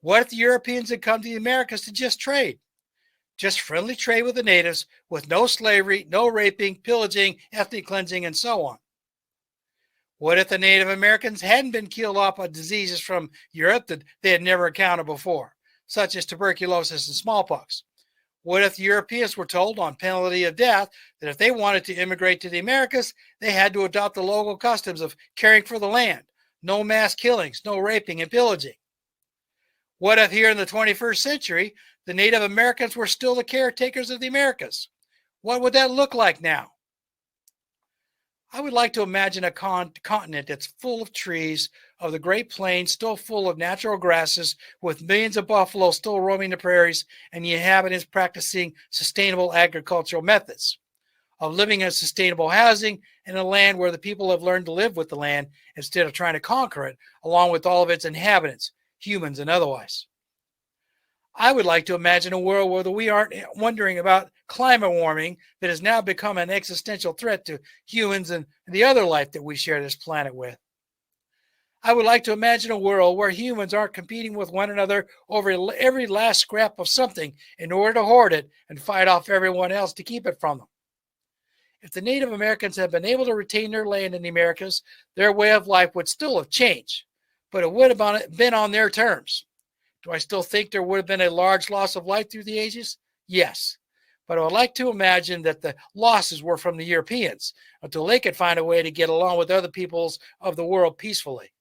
What if the Europeans had come to the Americas to just trade? Just friendly trade with the natives with no slavery, no raping, pillaging, ethnic cleansing, and so on. What if the Native Americans hadn't been killed off by diseases from Europe that they had never encountered before, such as tuberculosis and smallpox? What if the Europeans were told on penalty of death that if they wanted to immigrate to the Americas, they had to adopt the local customs of caring for the land, no mass killings, no raping and pillaging? What if here in the 21st century, the Native Americans were still the caretakers of the Americas? What would that look like now? I would like to imagine a continent that's full of trees, of the Great Plains still full of natural grasses, with millions of buffalo still roaming the prairies, and the inhabitants practicing sustainable agricultural methods, of living in sustainable housing in a land where the people have learned to live with the land instead of trying to conquer it, along with all of its inhabitants, humans and otherwise. I would like to imagine a world where we aren't wondering about climate warming that has now become an existential threat to humans and the other life that we share this planet with. I would like to imagine a world where humans aren't competing with one another over every last scrap of something in order to hoard it and fight off everyone else to keep it from them. If the Native Americans had been able to retain their land in the Americas, their way of life would still have changed, but it would have been on their terms. Do I still think there would have been a large loss of life through the ages? Yes. But I would like to imagine that the losses were from the Europeans until they could find a way to get along with other peoples of the world peacefully.